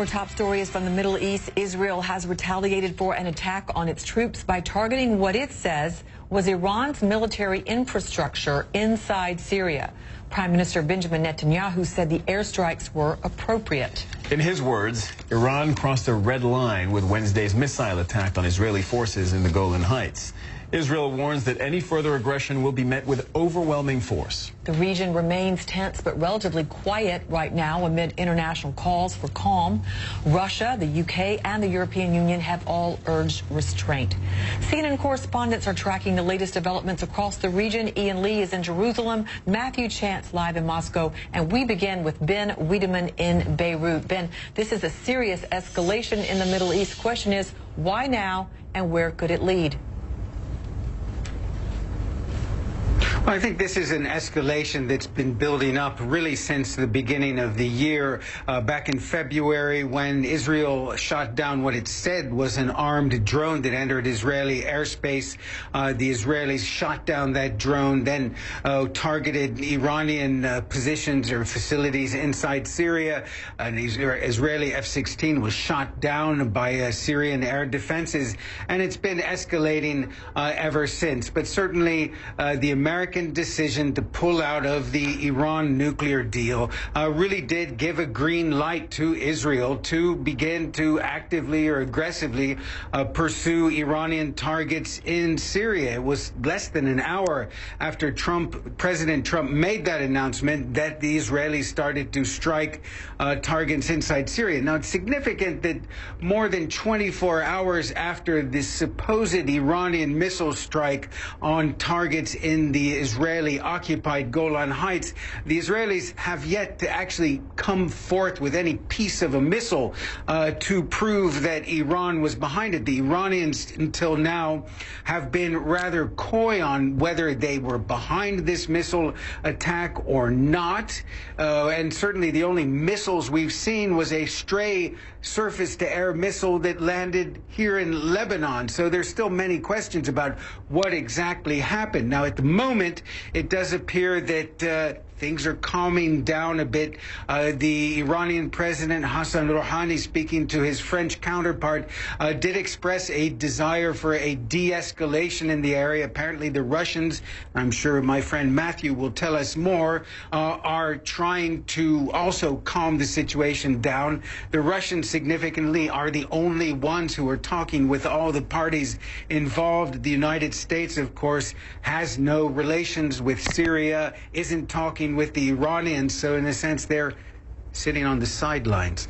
Our top story is from the Middle East. Israel has retaliated for an attack on its troops by targeting what it says was Iran's military infrastructure inside Syria. Prime Minister Benjamin Netanyahu said the airstrikes were appropriate. In his words, Iran crossed a red line with Wednesday's missile attack on Israeli forces in the Golan Heights. Israel warns that any further aggression will be met with overwhelming force. The region remains tense but relatively quiet right now amid international calls for calm. Russia, the UK, and the European Union have all urged restraint. CNN correspondents are tracking the latest developments across the region. Ian Lee is in Jerusalem, Matthew Chance live in Moscow, and we begin with Ben Wiedemann in Beirut. Ben, this is a serious escalation in the Middle East. Question is, why now, and where could it lead? Well, I think this is an escalation that's been building up really since the beginning of the year. Back in February, when Israel shot down what it said was an armed drone that entered Israeli airspace, the Israelis shot down that drone, then targeted Iranian positions or facilities inside Syria. An Israeli F-16 was shot down by Syrian air defenses, and it's been escalating ever since. But certainly the American decision to pull out of the Iran nuclear deal really did give a green light to Israel to begin to actively or aggressively pursue Iranian targets in Syria. It was less than an hour after President Trump made that announcement that the Israelis started to strike targets inside Syria. Now, it's significant that more than 24 hours after this supposed Iranian missile strike on targets in the Israeli-occupied Golan Heights, the Israelis have yet to actually come forth with any piece of a missile to prove that Iran was behind it. The Iranians, until now, have been rather coy on whether they were behind this missile attack or not. And certainly the only missiles we've seen was a stray surface-to-air missile that landed here in Lebanon. So there's still many questions about what exactly happened. Now, at the moment, it does appear that things are calming down a bit. The Iranian president, Hassan Rouhani, speaking to his French counterpart, did express a desire for a de-escalation in the area. Apparently the Russians, I'm sure my friend Matthew will tell us more, are trying to also calm the situation down. The Russians, significantly, are the only ones who are talking with all the parties involved. The United States, of course, has no relations with Syria, isn't talking with the Iranians, so in a sense they're sitting on the sidelines.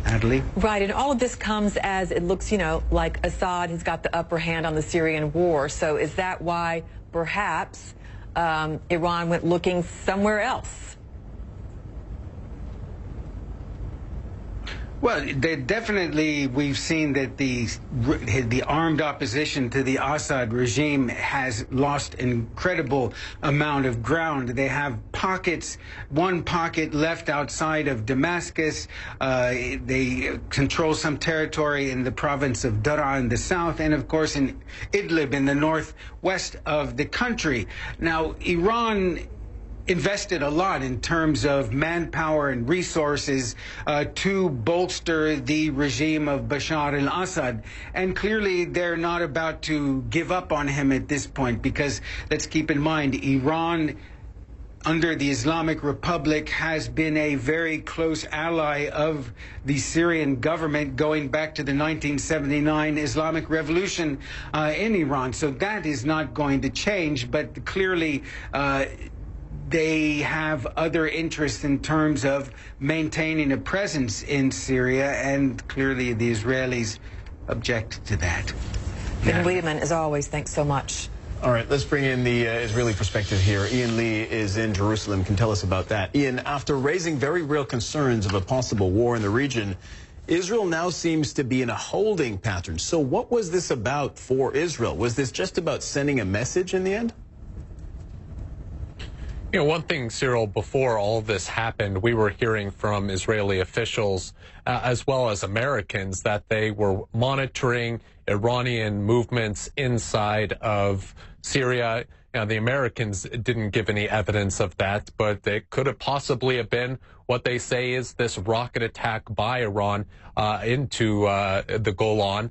Natalie? Right, and all of this comes as it looks, like Assad has got the upper hand on the Syrian war. So is that why perhaps Iran went looking somewhere else? Well, definitely we've seen that the armed opposition to the Assad regime has lost an incredible amount of ground. They have pockets, one pocket left outside of Damascus. They control some territory in the province of Daraa in the south, and of course in Idlib in the northwest of the country. Now, Iran invested a lot in terms of manpower and resources to bolster the regime of Bashar al-Assad. And clearly they're not about to give up on him at this point, because let's keep in mind, Iran under the Islamic Republic has been a very close ally of the Syrian government going back to the 1979 Islamic Revolution in Iran. So that is not going to change, but clearly they have other interests in terms of maintaining a presence in Syria, and clearly the Israelis object to that. Ben Wiedemann, as always, thanks so much. All right, let's bring in the Israeli perspective here. Ian Lee is in Jerusalem, can tell us about that. Ian, after raising very real concerns of a possible war in the region, Israel now seems to be in a holding pattern. So what was this about for Israel? Was this just about sending a message in the end? One thing, Cyril, before all of this happened, we were hearing from Israeli officials as well as Americans that they were monitoring Iranian movements inside of Syria. the Americans didn't give any evidence of that, but it could have possibly have been what they say is this rocket attack by Iran into the Golan.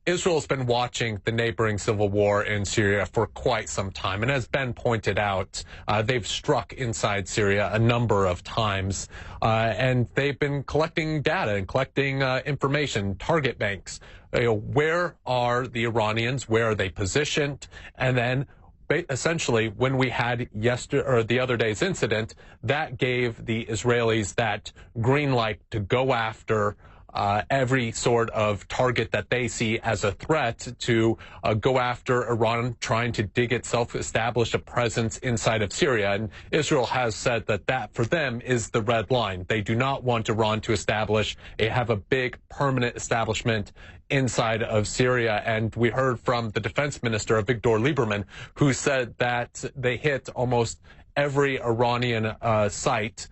Israel's been watching the neighboring civil war in Syria for quite some time. And as Ben pointed out, they've struck inside Syria a number of times. And they've been collecting data and collecting information, target banks. Where are the Iranians? Where are they positioned? And then essentially, when we had the other day's incident, that gave the Israelis that green light to go after every sort of target that they see as a threat, to go after Iran trying to dig itself, establish a presence inside of Syria. And Israel has said that that for them is the red line. They do not want Iran to have a big permanent establishment inside of Syria. And we heard from the defense minister, Victor Lieberman, who said that they hit almost every Iranian site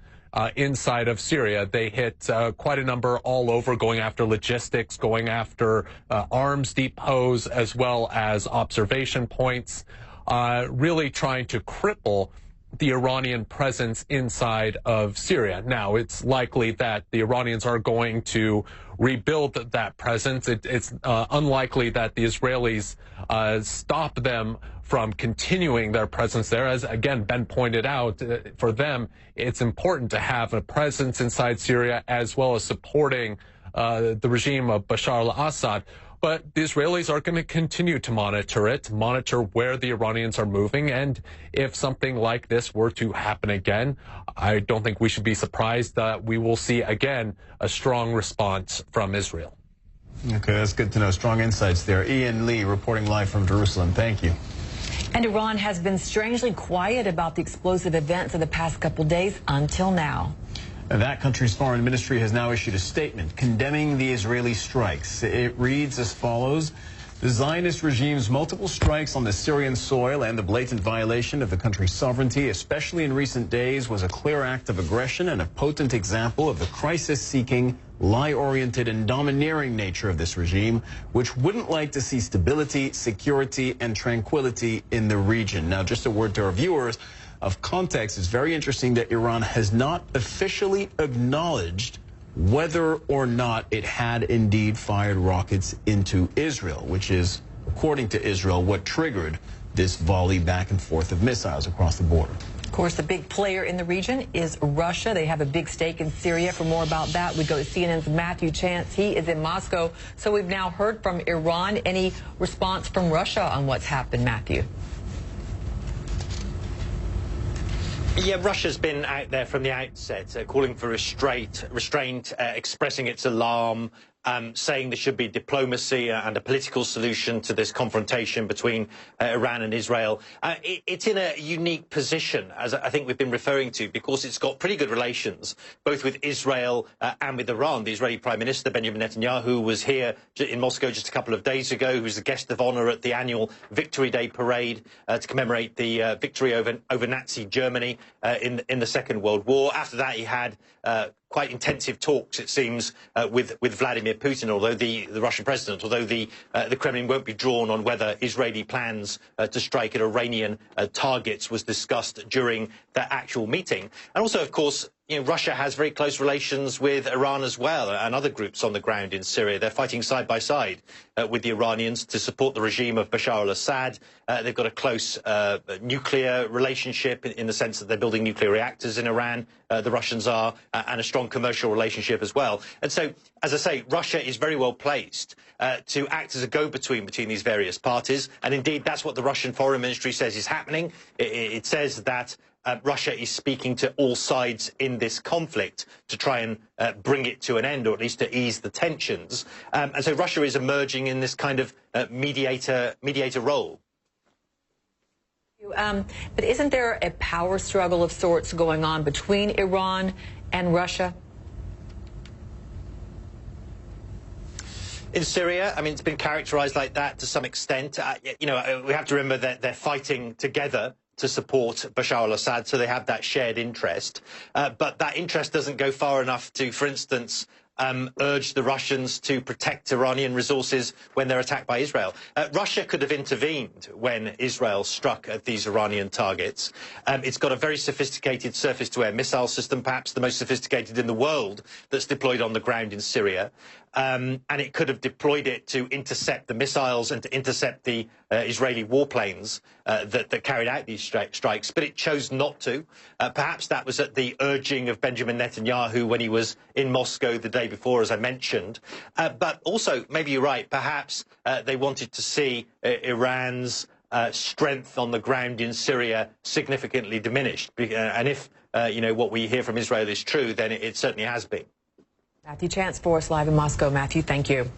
inside of Syria. They hit quite a number all over, going after logistics, going after arms depots, as well as observation points, really trying to cripple the Iranian presence inside of Syria. Now, it's likely that the Iranians are going to rebuild that presence. It's unlikely that the Israelis stop them from continuing their presence there. As, again, Ben pointed out, for them, it's important to have a presence inside Syria as well as supporting the regime of Bashar al-Assad. But the Israelis are going to continue to monitor where the Iranians are moving. And if something like this were to happen again, I don't think we should be surprised that we will see, again, a strong response from Israel. Okay, that's good to know. Strong insights there. Ian Lee reporting live from Jerusalem. Thank you. And Iran has been strangely quiet about the explosive events of the past couple days until now. That country's foreign ministry has now issued a statement condemning the Israeli strikes. It reads as follows: the Zionist regime's multiple strikes on the Syrian soil and the blatant violation of the country's sovereignty, especially in recent days, was a clear act of aggression and a potent example of the crisis-seeking, lie-oriented and domineering nature of this regime, which wouldn't like to see stability, security and tranquility in the region. Now, just a word to our viewers of context. It's very interesting that Iran has not officially acknowledged whether or not it had indeed fired rockets into Israel, which is, according to Israel, what triggered this volley back and forth of missiles across the border. Of course, the big player in the region is Russia. They have a big stake in Syria. For more about that, we go to CNN's Matthew Chance. He is in Moscow. So we've now heard from Iran. Any response from Russia on what's happened, Matthew? Yeah, Russia's been out there from the outset, calling for restraint, expressing its alarm, saying there should be diplomacy and a political solution to this confrontation between Iran and Israel. It's in a unique position, as I think we've been referring to, because it's got pretty good relations, both with Israel and with Iran. The Israeli Prime Minister, Benjamin Netanyahu, was here in Moscow just a couple of days ago. He was the guest of honor at the annual Victory Day parade to commemorate the victory over Nazi Germany in the Second World War. After that, he had quite intensive talks, it seems, with Vladimir Putin, although the Russian president, although the Kremlin won't be drawn on whether Israeli plans to strike at Iranian targets was discussed during that actual meeting. And also, of course, Russia has very close relations with Iran as well, and other groups on the ground in Syria. They're fighting side by side with the Iranians to support the regime of Bashar al-Assad. They've got a close nuclear relationship in the sense that they're building nuclear reactors in Iran, the Russians are, and a strong commercial relationship as well. And so, as I say, Russia is very well placed to act as a go-between between these various parties. And indeed, that's what the Russian Foreign Ministry says is happening. It says that Russia is speaking to all sides in this conflict to try and bring it to an end, or at least to ease the tensions. And so Russia is emerging in this kind of mediator role. But isn't there a power struggle of sorts going on between Iran and Russia? In Syria, I mean, it's been characterized like that to some extent. We have to remember that they're fighting together to support Bashar al-Assad, so they have that shared interest. But that interest doesn't go far enough to, for instance, urged the Russians to protect Iranian resources when they're attacked by Israel. Russia could have intervened when Israel struck at these Iranian targets. It's got a very sophisticated surface-to-air missile system, perhaps the most sophisticated in the world, that's deployed on the ground in Syria. And it could have deployed it to intercept the missiles and to intercept the Israeli warplanes that carried out these strikes, but it chose not to. Perhaps that was at the urging of Benjamin Netanyahu when he was in Moscow the day before, as I mentioned. But also, maybe you're right, perhaps they wanted to see Iran's strength on the ground in Syria significantly diminished. And if, what we hear from Israel is true, then it certainly has been. Matthew Chance for us live in Moscow. Matthew, thank you.